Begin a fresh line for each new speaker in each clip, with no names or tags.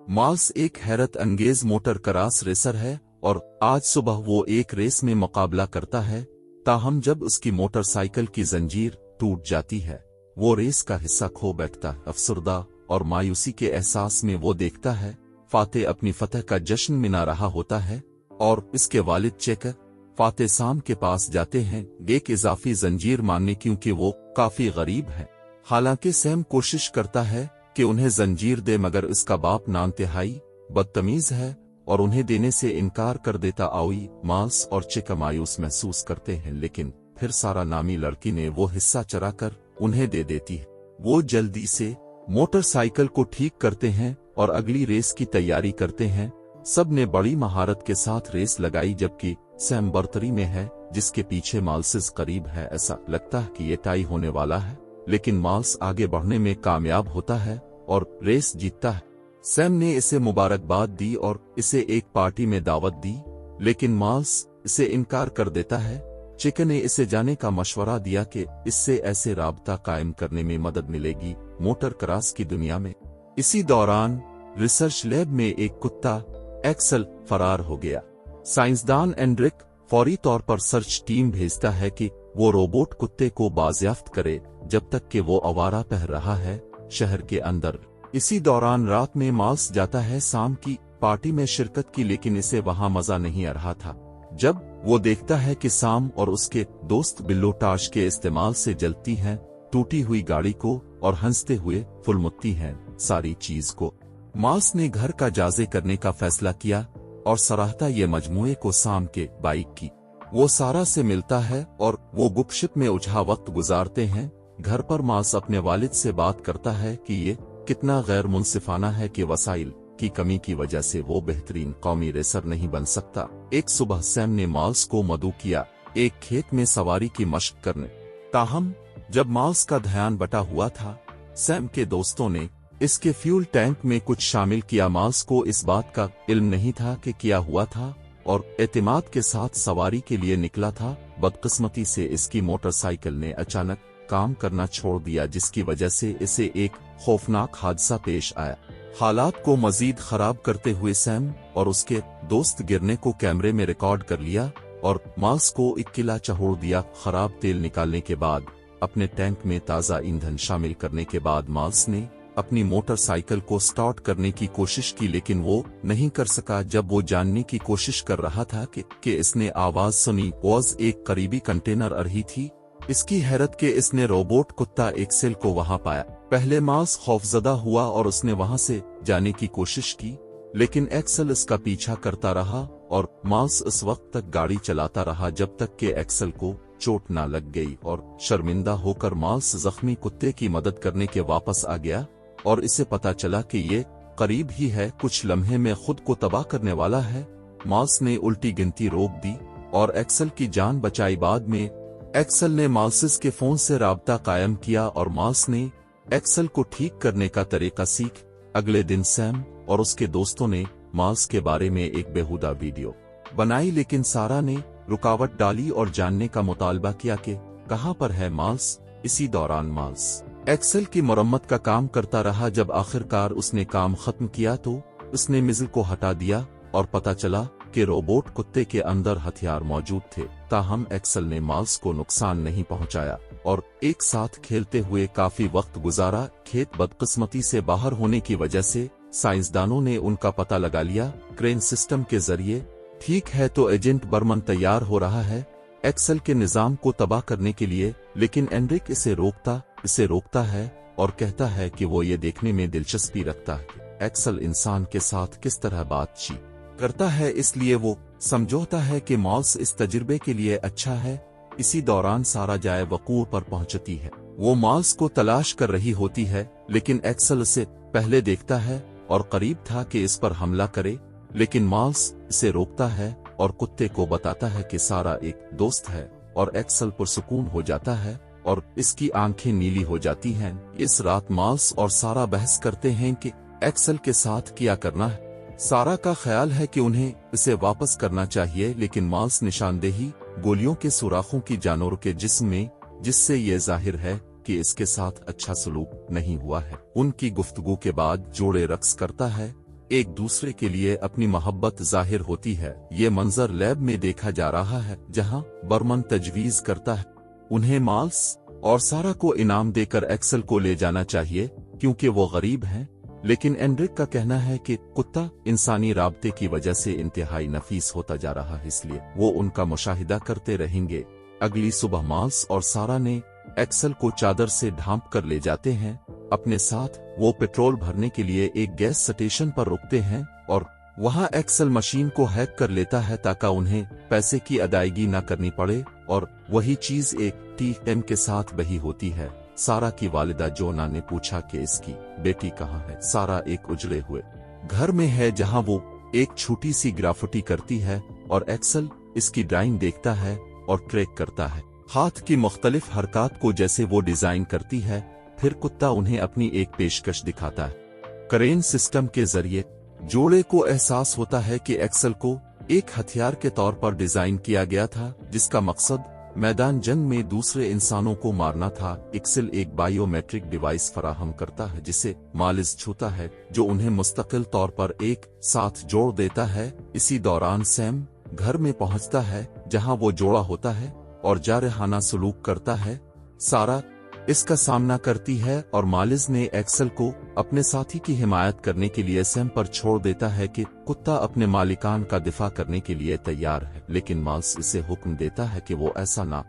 Mars एक हैरत अंगेज motor cross racer है और आज सुबह वो एक रेस में मुकाबला करता है। ताहम जब उसकी मोटरसाइकिल की जंजीर टूट जाती है, वो रेस का हिस्सा खो बैठता है। अफसरदा और मायूसी के एहसास में वो देखता है फातेह अपनी फतह का जश्न मना रहा होता है और इसके वालिद चेकर फातेह साम के पास जाते हैं एक इजाफी जंजीर मानने, क्योंकि वो काफी गरीब है। हालांकि सैम कोशिश करता है कि उन्हें जंजीर दे, मगर इसका बाप नांतहाई बदतमीज है और उन्हें देने से इनकार कर देता। आओई, मार्स और चिका मायूस महसूस करते हैं, लेकिन फिर सारा नामी लड़की ने वो हिस्सा चरा कर उन्हें दे देती है। वो जल्दी से मोटरसाइकिल को ठीक करते हैं और अगली रेस की तैयारी करते हैं। सब ने बड़ी महारत के साथ रेस लगाई, जबकि सैम बर्तरी में है जिसके पीछे मार्स करीब है। ऐसा लगता है कि ये टाई होने वाला है, लेकिन मार्स आगे बढ़ने में कामयाब होता है और रेस जीतता है। सैम ने इसे मुबारकबाद दी और इसे एक पार्टी में दावत दी, लेकिन मार्स इसे इनकार कर देता है। चिकन ने इसे जाने का मशवरा दिया कि इससे ऐसे राबता कायम करने में मदद मिलेगी मोटर क्रॉस की दुनिया में। इसी दौरान रिसर्च लैब में एक कुत्ता एक्सल फरार हो गया। साइंसदान एंड्रिक फौरी तौर पर सर्च टीम भेजता है कि वो रोबोट कुत्ते को बाजियाफ्त करे जब तक कि वो आवारा पह रहा है शहर के अंदर। इसी दौरान रात में मार्स जाता है शाम की पार्टी में शिरकत की, लेकिन इसे वहां मजा नहीं आ रहा था जब वो देखता है कि साम और उसके दोस्त बिल्लो टाश के इस्तेमाल से जलती हैं टूटी हुई गाड़ी को और हंसते हुए फुलमुत्ती हैं सारी चीज को। मार्स ने घर का जायजे करने का फैसला किया और सराहता ये मजमूए को साम के बाइक की। वो सारा से मिलता है और वो गुपशप में उलझा वक्त गुजारते हैं। घर पर मार्स अपने वालिद से बात करता है कि ये कितना गैर मुनसिफाना है कि वसाइल की कमी की वजह से वो बेहतरीन कौमी रेसर नहीं बन सकता। एक सुबह सैम ने मार्स को मदऊ किया एक खेत में सवारी की मशक करने। ताहम जब मार्स का ध्यान बटा हुआ था, सैम के दोस्तों ने इसके फ्यूल टैंक में कुछ शामिल किया। मार्स को इस बात का इल्म नहीं था कि क्या हुआ था और एतमाद के साथ सवारी के लिए निकला था। बदकिस्मती से इसकी मोटरसाइकिल ने अचानक काम करना छोड़ दिया, जिसकी वजह से इसे एक खौफनाक हादसा पेश आया। हालात को मजीद खराब करते हुए सैम और उसके दोस्त गिरने को कैमरे में रिकॉर्ड कर लिया और मार्स को एक किला चढ़ा दिया। खराब तेल निकालने के बाद अपने टैंक में ताज़ा ईंधन शामिल करने के बाद मार्स ने अपनी मोटरसाइकिल को स्टार्ट करने की कोशिश की, लेकिन वो नहीं कर सका। जब वो जानने की कोशिश कर रहा था कि इसने आवाज सुनी, वॉज एक करीबी कंटेनर आ रही थी। इसकी हैरत के इसने रोबोट कुत्ता एक्सेल को वहां पाया। पहले मार्स खौफजदा हुआ और उसने वहां से जाने की कोशिश की, लेकिन एक्सेल इसका पीछा करता रहा और मार्स इस वक्त तक गाड़ी चलाता रहा जब तक कि एक्सेल को चोट ना लग गई। और शर्मिंदा होकर मार्स जख्मी कुत्ते की मदद करने के वापस आ गया और इसे पता चला कि ये करीब ही है, कुछ लम्हे में खुद को तबाह करने वाला है। मार्स ने उल्टी गिनती रोक दी और एक्सेल की जान बचाई। बाद में एक्सेल ने मार्स के फोन से राबता कायम किया और मार्स ने एक्सेल को ठीक करने का तरीका सीख। अगले दिन सैम और उसके दोस्तों ने मार्स के बारे में एक बेहुदा वीडियो बनाई, लेकिन सारा ने रुकावट डाली और जानने का मुतालबा किया कि कहां पर है मार्स। इसी दौरान मार्स एक्सेल की मरम्मत का काम करता रहा। जब आखिरकार उसने काम खत्म किया तो उसने मिज़ल को हटा दिया और पता चला कि रोबोट कुत्ते के अंदर हथियार मौजूद थे। ताहम एक्सेल ने मार्स को नुकसान नहीं पहुंचाया और एक साथ खेलते हुए काफी वक्त गुजारा। खेत बदकिस्मती से बाहर होने की वजह से साइंसदानों ने उनका पता लगा लिया क्रेन सिस्टम के जरिए। ठीक है, तो एजेंट बर्मन तैयार हो रहा है एक्सेल के निजाम को तबाह करने के लिए, लेकिन एंड्रिक इसे रोकता है और कहता है कि वो ये देखने में दिलचस्पी रखता है कि एक्सेल इंसान के साथ किस तरह बातचीत करता है, इसलिए वो समझौता है कि मार्स इस तजुर्बे के लिए अच्छा है। इसी दौरान सारा जाए वकूर पर पहुंचती है। वो मार्स को तलाश कर रही होती है, लेकिन एक्सेल इसे पहले देखता है और करीब था कि इस पर हमला करे, लेकिन मार्स इसे रोकता है और कुत्ते को बताता है कि सारा एक दोस्त है और एक्सेल पुरसुकून हो जाता है और इसकी आंखें नीली हो जाती हैं। इस रात मार्स और सारा बहस करते हैं कि एक्सेल के साथ क्या करना है। सारा का ख्याल है कि उन्हें इसे वापस करना चाहिए, लेकिन मार्स निशानदेही गोलियों के सुराखों की जानवर के जिस्म में, जिससे ये जाहिर है कि इसके साथ अच्छा सलूक नहीं हुआ है। उनकी गुफ्तगू के बाद जोड़े रक्स करता है एक दूसरे के लिए अपनी मोहब्बत जाहिर होती है। ये मंजर लैब में देखा जा रहा है, जहां बर्मन तजवीज करता है उन्हें माल्स और सारा को इनाम देकर एक्सेल को ले जाना चाहिए क्योंकि वो गरीब हैं। लेकिन एंड्रिक का कहना है कि कुत्ता इंसानी राबते की वजह से इंतहाई नफीस होता जा रहा है, इसलिए वो उनका मुशाहिदा करते रहेंगे। अगली सुबह माल्स और सारा ने एक्सेल को चादर से ढांप कर ले जाते हैं अपने साथ। वो पेट्रोल भरने के लिए एक गैस स्टेशन पर रुकते हैं और वहां एक्सेल मशीन को हैक कर लेता है ताकि उन्हें पैसे की अदायगी न करनी पड़े। और वही चीज एक टीएम के साथ वही होती है। सारा की वालिदा जोना ने पूछा कि इसकी बेटी कहाँ है। सारा एक उजड़े हुए घर में है जहां वो एक छोटी सी ग्राफिटी करती है और एक्सेल इसकी ड्राइंग देखता है और ट्रैक करता है हाथ की मुख्तलिफ हरकत को जैसे वो डिजाइन करती है। फिर कुत्ता उन्हें अपनी एक पेशकश दिखाता है। क्रेन सिस्टम के जरिए जोड़े को एहसास होता है कि एक्सेल को एक हथियार के तौर पर डिजाइन किया गया था, जिसका मकसद मैदान जंग में दूसरे इंसानों को मारना था। एक्सेल एक बायोमेट्रिक डिवाइस फराहम करता है जिसे मालिस छूता है, जो उन्हें मुस्तकिल तौर पर एक साथ जोड़ देता है। इसी दौरान सैम घर में पहुंचता है जहां वो जोड़ा होता है और जारहाना सलूक करता है। सारा इसका सामना करती है और मालिस ने एक्सेल को अपने साथी की हिमायत करने के लिए सैम पर छोड़ देता है कि कुत्ता अपने मालिकान का दिफा करने के लिए तैयार है, लेकिन मालिस इसे हुक्म देता है कि वो ऐसा ना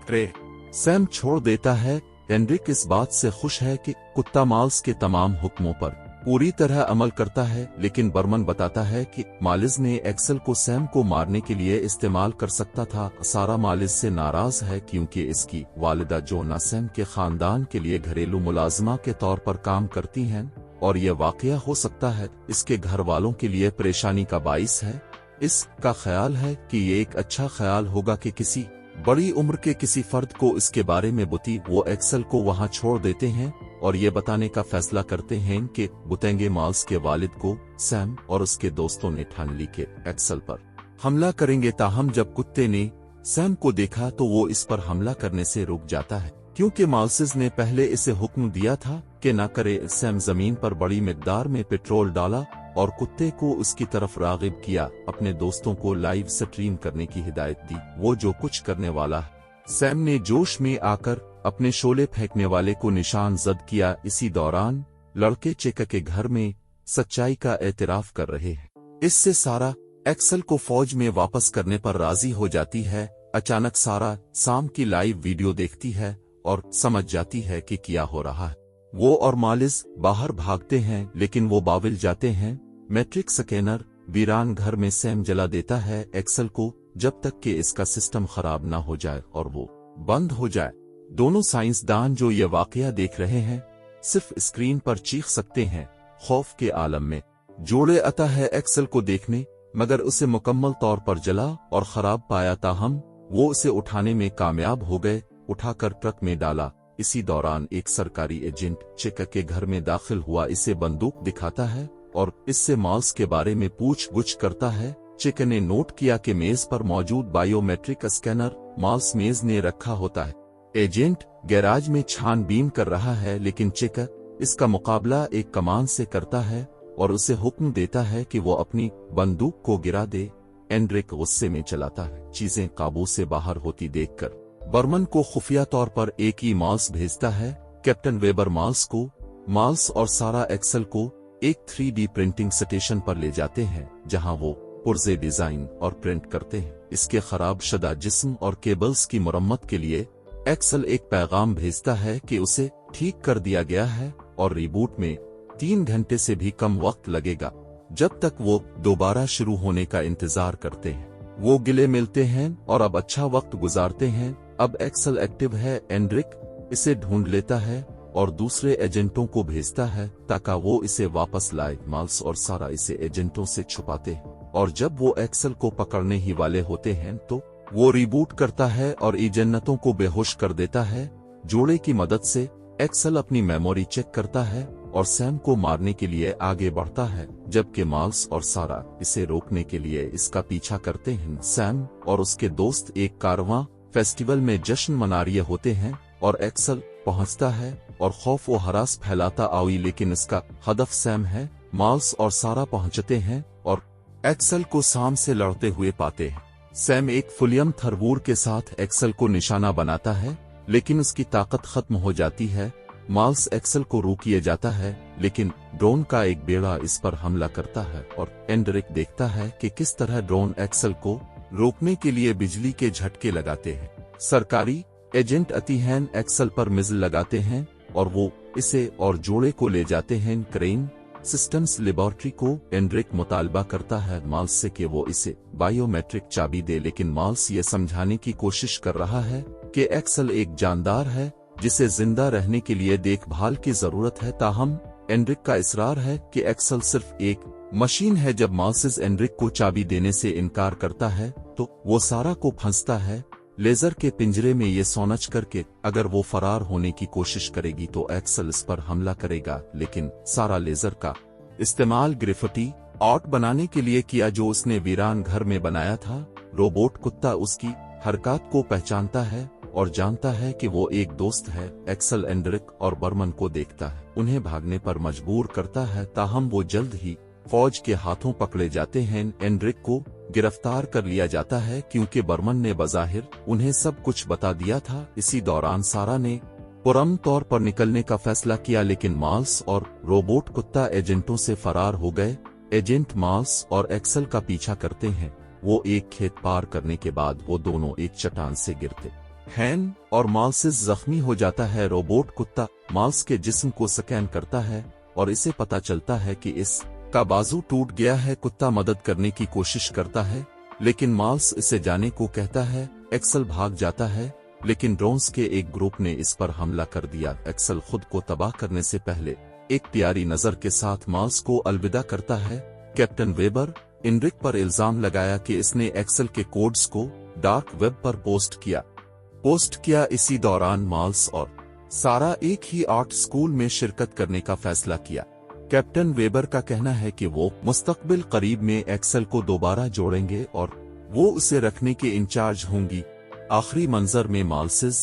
करे। सैम छोड़ देता है। एंड्रिक इस बात से खुश है कि कुत्ता मालिस के तमाम हुक्मों पर पूरी तरह अमल करता है, लेकिन बर्मन बताता है कि मालिस ने एक्सेल को सैम को मारने के लिए इस्तेमाल कर सकता था। सारा मालिस से नाराज है क्योंकि इसकी वालिदा जोना सैम के खानदान के लिए घरेलू मुलाजमा के तौर पर काम करती हैं और यह वाकया हो सकता है इसके घर वालों के लिए परेशानी का बाइस है। इसका ख्याल है कि ये एक अच्छा ख्याल होगा कि किसी बड़ी उम्र के किसी फर्द को इसके बारे में बुती। वो एक्सेल को वहां छोड़ देते हैं और ये बताने का फैसला करते हैं कि बुतेंगे माल्स के वालिद को। सैम और उसके दोस्तों ने ठान ली कि एक्सेल पर हमला करेंगे। ताहम जब कुत्ते ने सैम को देखा तो वो इस पर हमला करने से रुक जाता है क्योंकि माल्सिस ने पहले इसे हुक्म दिया था कि न करे। सैम जमीन पर बड़ी मिकदार में पेट्रोल डाला और कुत्ते को उसकी तरफ रागिब किया। अपने दोस्तों को लाइव स्ट्रीम करने की हिदायत दी, वो जो कुछ करने वाला है। सैम ने जोश में आकर अपने शोले फेंकने वाले को निशान जद किया। इसी दौरान लड़के चेका के घर में सच्चाई का एतराफ कर रहे हैं। इससे सारा एक्सेल को फौज में वापस करने पर राजी हो जाती है। अचानक सारा शाम की लाइव वीडियो देखती है और समझ जाती है कि क्या हो रहा है। वो और मालिस बाहर भागते हैं, लेकिन वो बाविल जाते हैं। मैट्रिक स्कैनर वीरान घर में सैम जला देता है एक्सेल को जब तक कि इसका सिस्टम खराब ना हो जाए और वो बंद हो जाए। दोनों साइंसदान जो ये वाकया देख रहे हैं सिर्फ स्क्रीन पर चीख सकते हैं खौफ के आलम में। जोड़े आता है एक्सेल को देखने, मगर उसे मुकम्मल तौर पर जला और खराब पाया। ताहम वो उसे उठाने में कामयाब हो गए, उठाकर ट्रक में डाला। इसी दौरान एक सरकारी एजेंट चेका के घर में दाखिल हुआ, इसे बंदूक दिखाता है और इससे माल्स के बारे में पूछ-गुछ करता है। चेका ने नोट किया कि मेज पर मौजूद बायोमेट्रिक स्कैनर माल्स मेज ने रखा होता है। एजेंट गैराज में छानबीन कर रहा है, लेकिन चेका इसका मुकाबला एक कमान से करता है और उसे हुक्म देता है कि वो अपनी बंदूक को गिरा दे। एंड्रिक गुस्से में चलाता है। चीजें काबू से बाहर होती देखकर बर्मन को खुफिया तौर पर एक ही माल्स भेजता है, कैप्टन वेबर माल्स को। माल्स और सारा एक्सेल को एक 3D प्रिंटिंग स्टेशन पर ले जाते हैं जहां वो पुर्जे डिजाइन और प्रिंट करते हैं। इसके खराब शुदा जिस्म और केबल्स की मरम्मत के लिए एक्सेल एक पैगाम भेजता है कि उसे ठीक कर दिया गया है और रिबूट में 3 घंटे से भी कम वक्त लगेगा। जब तक वो दोबारा शुरू होने का इंतजार करते हैं, वो गिले मिलते हैं और अब अच्छा वक्त गुजारते हैं। अब एक्सेल एक्टिव है। एंड्रिक इसे ढूंढ लेता है और दूसरे एजेंटों को भेजता है ताकि वो इसे वापस लाए। माल्स और सारा इसे एजेंटों से छुपाते हैं और जब वो एक्सेल को पकड़ने ही वाले होते हैं तो वो रिबूट करता है और एजेंटों को बेहोश कर देता है। जोड़े की मदद से एक्सेल अपनी मेमोरी चेक करता है और सैम को मारने के लिए आगे बढ़ता है, जबकि माल्स और सारा इसे रोकने के लिए इसका पीछा करते हैं। सैम और उसके दोस्त एक कारवां फेस्टिवल में जश्न मना रहे होते हैं और एक्सेल पहुंचता है और खौफ व हरास फैलाता आई, लेकिन इसका हदफ सैम है। माल्स और सारा पहुंचते हैं और एक्सेल को सैम से लड़ते हुए पाते हैं। सैम एक फुलियम थर्बूर के साथ एक्सेल को निशाना बनाता है, लेकिन उसकी ताकत खत्म हो जाती है। माल्स एक्सेल को रोकिए जाता है, लेकिन ड्रोन का एक बेड़ा इस पर हमला करता है और एंड्रिक देखता है कि किस तरह ड्रोन एक्सेल को रोकने के लिए बिजली के झटके लगाते हैं। सरकारी एजेंट अतिहैन एक्सेल पर मिज़ल लगाते हैं और वो इसे और जोड़े को ले जाते हैं क्रेन सिस्टम्स लेबोरेटरी को। एंड्रिक मुतालबा करता है माल्स से कि वो इसे बायोमेट्रिक चाबी दे, लेकिन माल्स ये समझाने की कोशिश कर रहा है कि एक्सेल एक जानदार है जिसे जिंदा रहने के लिए देखभाल की जरूरत है। ताहम एंड्रिक का इसरार है कि एक्सेल सिर्फ एक मशीन है। जब माल्स एंड्रिक को चाबी देने से इनकार करता है तो वो सारा को फंसता है लेजर के पिंजरे में, ये सोच करके अगर वो फरार होने की कोशिश करेगी तो एक्सेल इस पर हमला करेगा। लेकिन सारा लेजर का इस्तेमाल ग्रेफिटी आर्ट बनाने के लिए किया जो उसने वीरान घर में बनाया था। रोबोट कुत्ता उसकी हरकत को पहचानता है और जानता है कि वो एक दोस्त है। एक्सेल एंड्रिक और बर्मन को देखता है, उन्हें भागने पर मजबूर करता है। ताहम वो जल्द ही फौज के हाथों पकड़े जाते हैं। एंड्रिक को गिरफ्तार कर लिया जाता है क्योंकि बर्मन ने बज़ाहिर उन्हें सब कुछ बता दिया था। इसी दौरान सारा ने पुरअमन तौर पर निकलने का फैसला किया, लेकिन माल्स और रोबोट कुत्ता एजेंटों से फरार हो गए। एजेंट माल्स और एक्सेल का पीछा करते हैं। वो एक खेत पार करने के बाद वो दोनों एक चट्टान से गिरते हैं और माल्स जख्मी हो जाता है। रोबोट कुत्ता माल्स के जिस्म को स्कैन करता है और इसे पता चलता है कि इस का बाजू टूट गया है। कुत्ता मदद करने की कोशिश करता है, लेकिन माल्स इसे जाने को कहता है। एक्सेल भाग जाता है, लेकिन ड्रोन्स के एक ग्रुप ने इस पर हमला कर दिया। एक्सेल खुद को तबाह करने से पहले एक प्यारी नजर के साथ माल्स को अलविदा करता है। कैप्टन वेबर एंड्रिक पर इल्जाम लगाया कि इसने एक्सेल के कोड्स को डार्क वेब पर पोस्ट किया। इसी दौरान माल्स और सारा एक ही आर्ट स्कूल में शिरकत करने का फैसला किया। कैप्टन वेबर का कहना है कि वो मुस्तकबिल करीब में एक्सेल को दोबारा जोड़ेंगे और वो उसे रखने के इंचार्ज होंगी। आखिरी मंजर में माल्सिस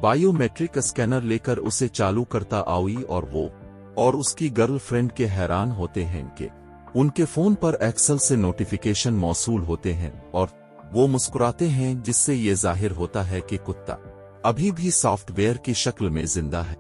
बायोमेट्रिक स्कैनर लेकर उसे चालू करता आई और वो और उसकी गर्लफ्रेंड के हैरान होते हैं कि उनके फोन पर एक्सेल से नोटिफिकेशन मौसूल होते हैं और वो मुस्कुराते हैं, जिससे ये जाहिर होता है कि कुत्ता अभी भी सॉफ्टवेयर की शक्ल में जिंदा है।